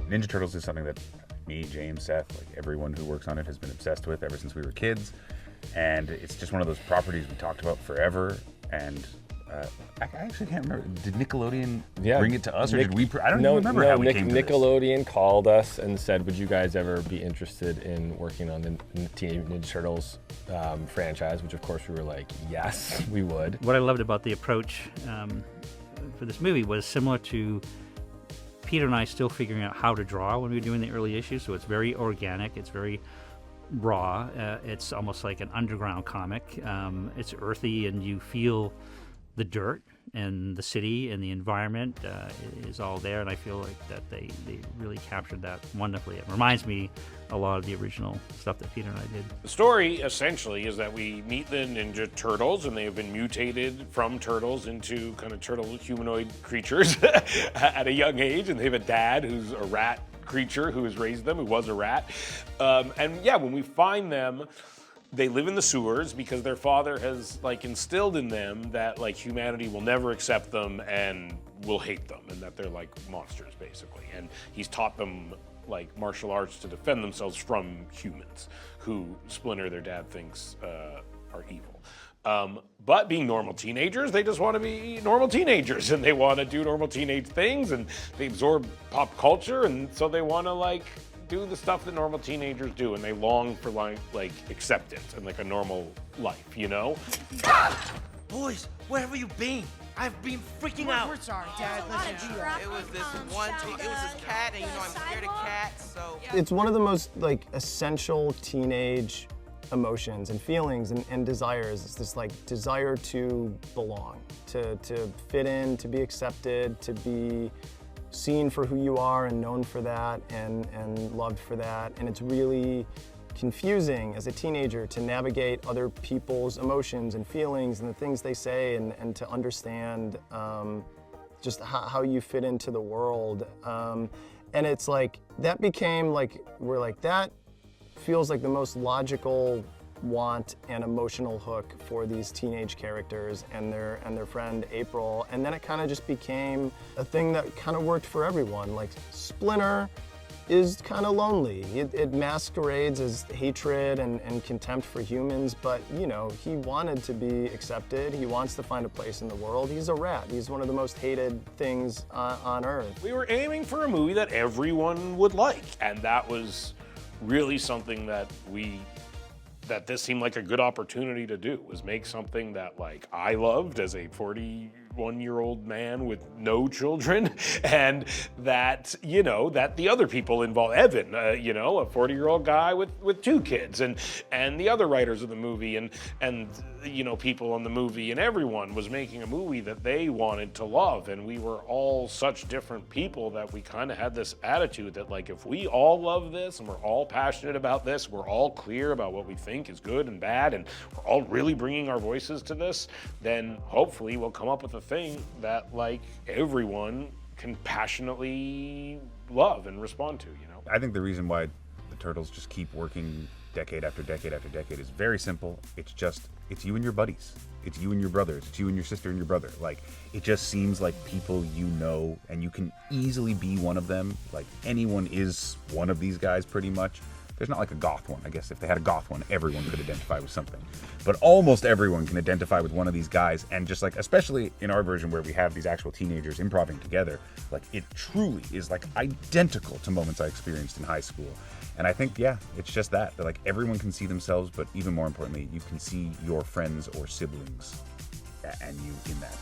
Ninja Turtles is something that me, James, Seth, like everyone who works on it has been obsessed with ever since we were kids. And it's just one of those properties we talked about forever. And I actually can't remember. Did Nickelodeon bring it to us, or did we? I don't even remember how we came to this. Nickelodeon called us and said, "Would you guys ever be interested in working on the Teenage Ninja Turtles franchise?" Which, of course, we were like, "Yes, we would." What I loved about the approach for this movie was similar to Peter and I still figuring out how to draw when we were doing the early issues. So it's very organic. It's very raw. It's almost like an underground comic. It's earthy, and you feel the dirt and the city and the environment is all there, and I feel like that they really captured that wonderfully. It reminds me a lot of the original stuff that Peter and I did. The story essentially is that we meet the Ninja Turtles, and they have been mutated from turtles into kind of turtle humanoid creatures at a young age, and they have a dad who's a rat creature who has raised them, who was a rat. And yeah, when we find them, they live in the sewers because their father has like instilled in them that like humanity will never accept them and will hate them, and that they're like monsters basically. And he's taught them like martial arts to defend themselves from humans who Splinter, their dad, thinks are evil. But being normal teenagers, they just want to be normal teenagers, and they want to do normal teenage things, and they absorb pop culture, and so they want to like do the stuff that normal teenagers do, and they long for like acceptance and like a normal life, you know? Boys, where have you been? I've been freaking out. We're sorry, Dad. Listen, It was this cat, and you know I'm scared of cats, so. It's one of the most like essential teenage emotions and feelings and desires. It's this like desire to belong, to fit in, to be accepted, to be seen for who you are and known for that and loved for that. And it's really confusing as a teenager to navigate other people's emotions and feelings and the things they say and to understand just how you fit into the world. And it's like, that became like, we're like, that feels like the most logical want and emotional hook for these teenage characters and their friend April. And then it kind of just became a thing that kind of worked for everyone. Like Splinter is kind of lonely. It masquerades as hatred and contempt for humans, but you know, he wanted to be accepted. He wants to find a place in the world. He's a rat. He's one of the most hated things on Earth. We were aiming for a movie that everyone would like, and that was really something that this seemed like a good opportunity to do, was make something that like I loved as a 41-year-old man with no children, and that, you know, that the other people involved, Evan, you know, a 40-year-old guy with 2 kids, and the other writers of the movie, and you know, people on the movie, and everyone was making a movie that they wanted to love. And we were all such different people that we kind of had this attitude that like, if we all love this and we're all passionate about this, we're all clear about what we think is good and bad, and we're all really bringing our voices to this, then hopefully we'll come up with a thing that like everyone can passionately love and respond to, you know? I think the reason why the Turtles just keep working decade after decade after decade is very simple. It's you and your buddies. It's you and your brothers. It's you and your sister and your brother. Like, it just seems like people you know, and you can easily be one of them. Like, anyone is one of these guys pretty much. There's not like a goth one. I guess if they had a goth one, everyone could identify with something. But almost everyone can identify with one of these guys. And just like, especially in our version where we have these actual teenagers improvising together, like it truly is like identical to moments I experienced in high school. And I think, yeah, it's just that like everyone can see themselves, but even more importantly, you can see your friends or siblings and you in that.